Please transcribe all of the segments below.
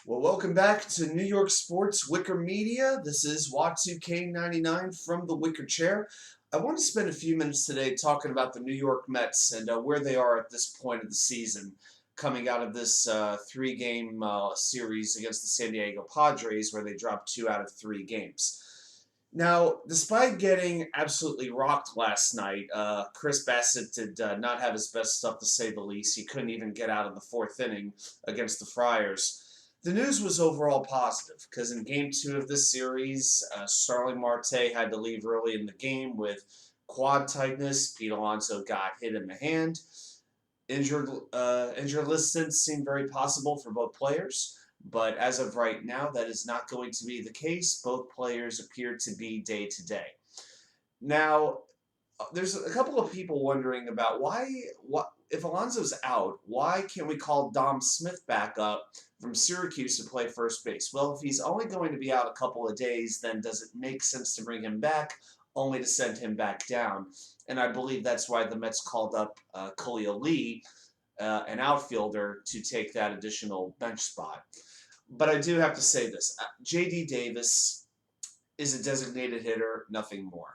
Well, welcome back to New York Sports Wicker Media. This is Watsu-K99 from the Wicker Chair. I want to spend a few minutes today talking about the New York Mets and where they are at this point of the season, coming out of this three-game series against the San Diego Padres, where they dropped 2 out of 3 games. Now, despite getting absolutely rocked last night, Chris Bassett did not have his best stuff, to say the least. He couldn't even get out of the 4th inning against the Friars. The news was overall positive because in Game 2 of this series, Starling Marte had to leave early in the game with quad tightness. Pete Alonso got hit in the hand. Injured listings seem very possible for both players, but as of right now, that is not going to be the case. Both players appear to be day-to-day. Now, there's a couple of people wondering about what if Alonso's out, why can't we call Dom Smith back up from Syracuse to play first base? Well, if he's only going to be out a couple of days, then does it make sense to bring him back only to send him back down? And I believe that's why the Mets called up Khalil Lee, an outfielder, to take that additional bench spot. But I do have to say this. J.D. Davis is a designated hitter, nothing more.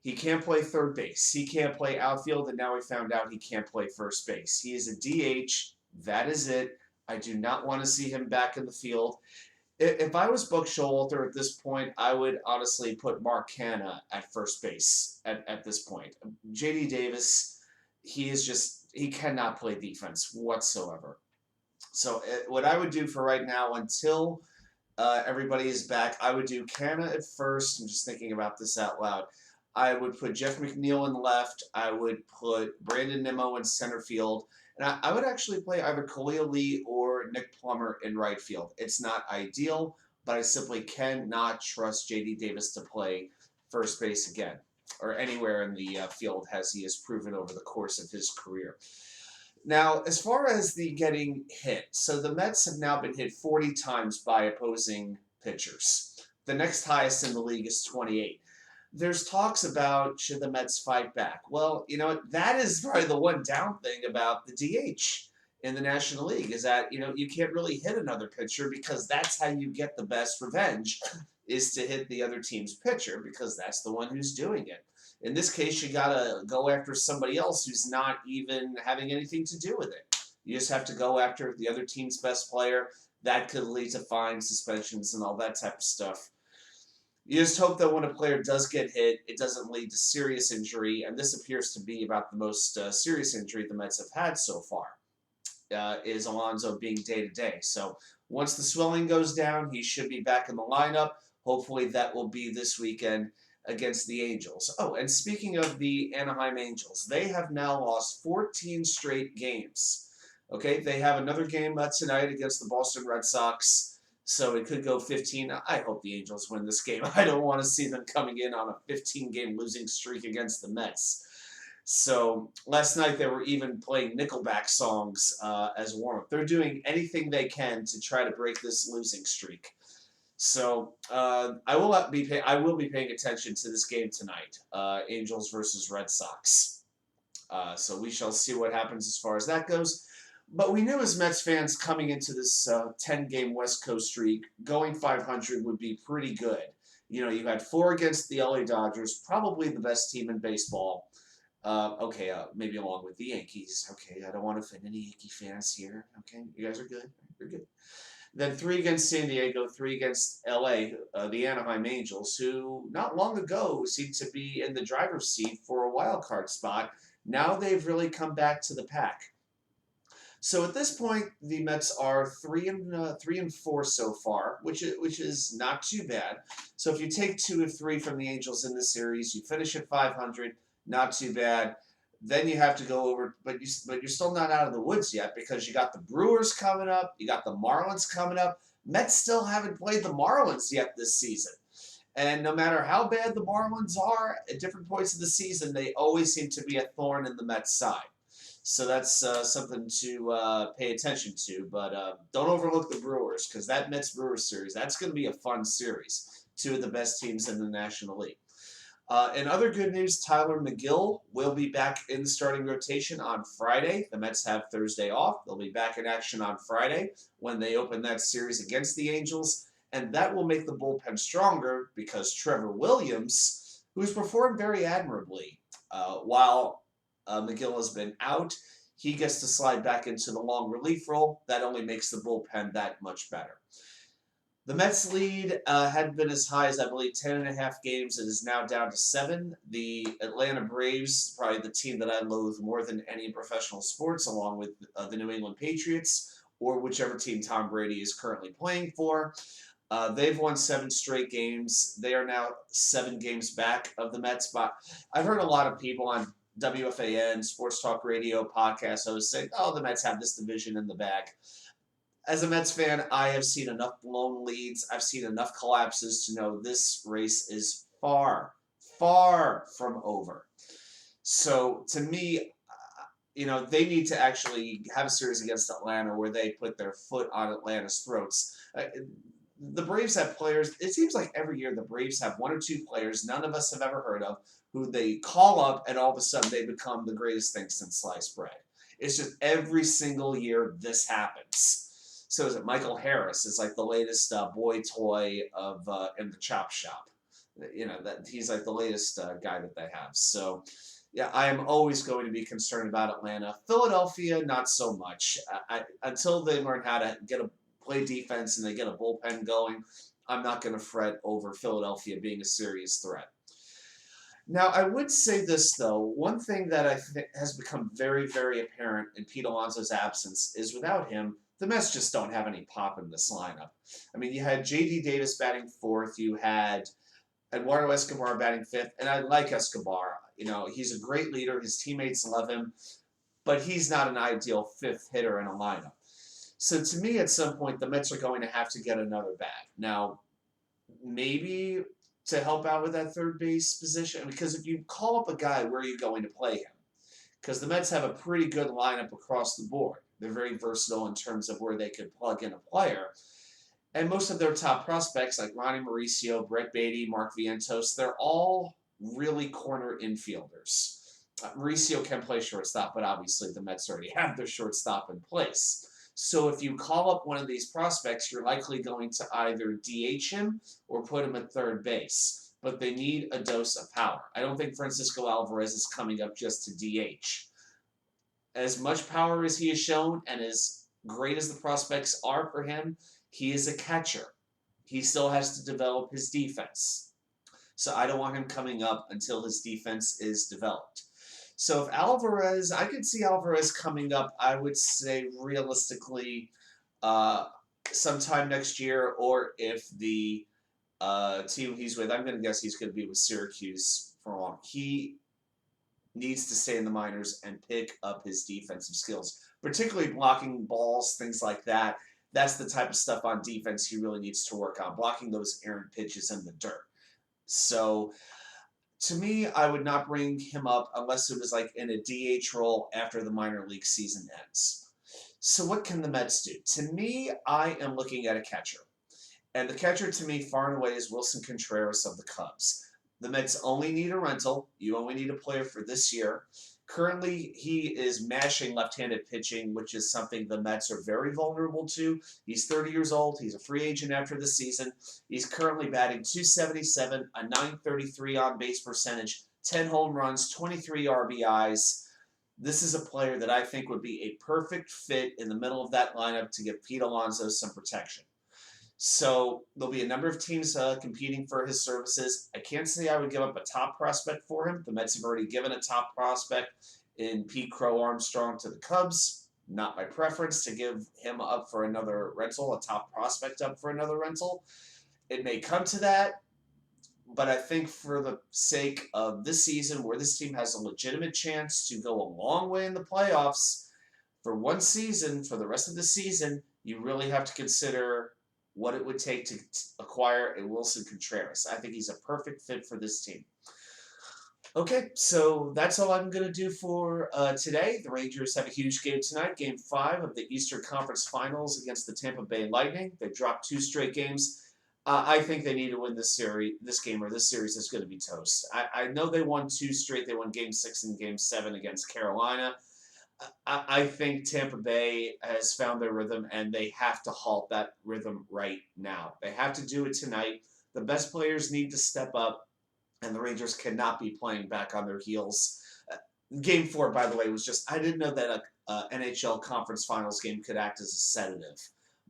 He can't play third base. He can't play outfield, and now we found out he can't play first base. He is a DH. That is it. I do not want to see him back in the field. If I was Buck Showalter at this point, I would honestly put Mark Canha at first base at this point. J.D. Davis, he cannot play defense whatsoever. So what I would do for right now until everybody is back, I would do Canha at first. I'm just thinking about this out loud. I would put Jeff McNeil in left. I would put Brandon Nimmo in center field. And I would actually play either Khalil Lee or Nick Plummer in right field. It's not ideal, but I simply cannot trust J.D. Davis to play first base again or anywhere in the field, as he has proven over the course of his career. Now, as far as the getting hit, so the Mets have now been hit 40 times by opposing pitchers. The next highest in the league is 28. There's talks about should the Mets fight back. Well, you know, that is probably the one down thing about the DH in the National League is that, you can't really hit another pitcher because that's how you get the best revenge is to hit the other team's pitcher because that's the one who's doing it. In this case, you got to go after somebody else who's not even having anything to do with it. You just have to go after the other team's best player. That could lead to fines, suspensions, and all that type of stuff. You just hope that when a player does get hit, it doesn't lead to serious injury, and this appears to be about the most serious injury the Mets have had so far, is Alonso being day-to-day. So once the swelling goes down, he should be back in the lineup. Hopefully that will be this weekend against the Angels. Oh, and speaking of the Anaheim Angels, they have now lost 14 straight games. Okay, they have another game tonight against the Boston Red Sox. So it could go 15. I hope the Angels win this game. I don't want to see them coming in on a 15-game losing streak against the Mets. So last night they were even playing Nickelback songs as warm-up. They're doing anything they can to try to break this losing streak. So I will be paying attention to this game tonight, Angels versus Red Sox. So we shall see what happens as far as that goes. But we knew as Mets fans coming into this 10-game West Coast streak, going 500 would be pretty good. You had 4 against the LA Dodgers, probably the best team in baseball. Maybe along with the Yankees. Okay, I don't want to offend any Yankee fans here. Okay, you guys are good. You're good. Then 3 against San Diego, 3 against LA, the Anaheim Angels, who not long ago seemed to be in the driver's seat for a wild card spot. Now they've really come back to the pack. So at this point, the Mets are 3 and 4 so far, which is not too bad. So if you take 2 of 3 from the Angels in this series, you finish at 500, not too bad. Then you have to go over, but you're still not out of the woods yet because you got the Brewers coming up, you got the Marlins coming up. Mets still haven't played the Marlins yet this season. And no matter how bad the Marlins are, at different points of the season, they always seem to be a thorn in the Mets' side. So that's something to pay attention to. But don't overlook the Brewers because that Mets-Brewers series, that's going to be a fun series. 2 of the best teams in the National League. In other good news, Tyler McGill will be back in the starting rotation on Friday. The Mets have Thursday off. They'll be back in action on Friday when they open that series against the Angels. And that will make the bullpen stronger because Trevor Williams, who's performed very admirably while McGill has been out, he gets to slide back into the long relief role. That only makes the bullpen that much better. The Mets lead had been as high as, I believe, 10.5 games. It is now down to 7. The Atlanta Braves, probably the team that I loathe more than any in professional sports, along with the New England Patriots, or whichever team Tom Brady is currently playing for. They've won 7 straight games. They are now 7 games back of the Mets. But I've heard a lot of people on WFAN, Sports Talk Radio, podcast hosts say, oh, the Mets have this division in the bag. As a Mets fan, I have seen enough blown leads. I've seen enough collapses to know this race is far, far from over. So to me, they need to actually have a series against Atlanta where they put their foot on Atlanta's throats. The Braves have players. It seems like every year the Braves have 1 or 2 players none of us have ever heard of who they call up and all of a sudden they become the greatest thing since sliced bread. It's just every single year this happens. So is it Michael Harris is like the latest boy toy of in the chop shop. That he's like the latest guy that they have. So yeah, I am always going to be concerned about Atlanta. Philadelphia, not so much. Until they learn how to play defense and they get a bullpen going, I'm not going to fret over Philadelphia being a serious threat. Now, I would say this, though. One thing that I think has become very, very apparent in Pete Alonso's absence is without him, the Mets just don't have any pop in this lineup. I mean, you had J.D. Davis batting 4th. You had Eduardo Escobar batting 5th. And I like Escobar. He's a great leader. His teammates love him. But he's not an ideal 5th hitter in a lineup. So to me, at some point, the Mets are going to have to get another bat. Now, maybe to help out with that third base position, because if you call up a guy, where are you going to play him? Because the Mets have a pretty good lineup across the board. They're very versatile in terms of where they could plug in a player. And most of their top prospects, like Ronnie Mauricio, Brett Beatty, Mark Vientos, they're all really corner infielders. Mauricio can play shortstop, but obviously the Mets already have their shortstop in place. So if you call up one of these prospects, you're likely going to either DH him or put him at third base. But they need a dose of power. I don't think Francisco Alvarez is coming up just to DH. As much power as he has shown and as great as the prospects are for him, he is a catcher. He still has to develop his defense. So I don't want him coming up until his defense is developed. So if Alvarez, I could see Alvarez coming up, I would say realistically sometime next year, or if the team he's with, I'm going to guess he's going to be with Syracuse for long. He needs to stay in the minors and pick up his defensive skills, particularly blocking balls, things like that. That's the type of stuff on defense he really needs to work on, blocking those errant pitches in the dirt. So to me, I would not bring him up unless it was like in a DH role after the minor league season ends. So what can the Mets do? To me, I am looking at a catcher. And the catcher to me far and away is Wilson Contreras of the Cubs. The Mets only need a rental. You only need a player for this year. Currently, he is mashing left-handed pitching, which is something the Mets are very vulnerable to. He's 30 years old. He's a free agent after the season. He's currently batting .277, a .933 on-base percentage, 10 home runs, 23 RBIs. This is a player that I think would be a perfect fit in the middle of that lineup to give Pete Alonso some protection. So there'll be a number of teams competing for his services. I can't say I would give up a top prospect for him. The Mets have already given a top prospect in Pete Crow Armstrong to the Cubs. Not my preference to give him up for another rental, a top prospect up for another rental. It may come to that, but I think for the sake of this season, where this team has a legitimate chance to go a long way in the playoffs, for one season, for the rest of the season, you really have to consider what it would take to acquire a Wilson Contreras. I think he's a perfect fit for this team. Okay, so that's all I'm going to do for today. The Rangers have a huge game tonight, Game 5 of the Eastern Conference Finals against the Tampa Bay Lightning. They've dropped 2 straight games. I think they need to win this series, this game, or this series is going to be toast. I know they won two straight. They won Game 6 and Game 7 against Carolina. I think Tampa Bay has found their rhythm, and they have to halt that rhythm right now. They have to do it tonight. The best players need to step up, and the Rangers cannot be playing back on their heels. Game 4, by the way, was just, I didn't know that a NHL conference finals game could act as a sedative.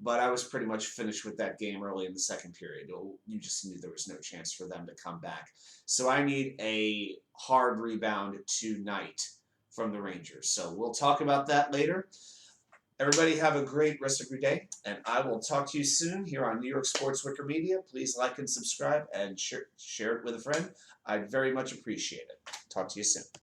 But I was pretty much finished with that game early in the second period. You just knew there was no chance for them to come back. So I need a hard rebound tonight from the Rangers. So we'll talk about that later. Everybody have a great rest of your day, and I will talk to you soon here on New York Sports Wicker Media. Please like and subscribe and share it with a friend. I'd very much appreciate it. Talk to you soon.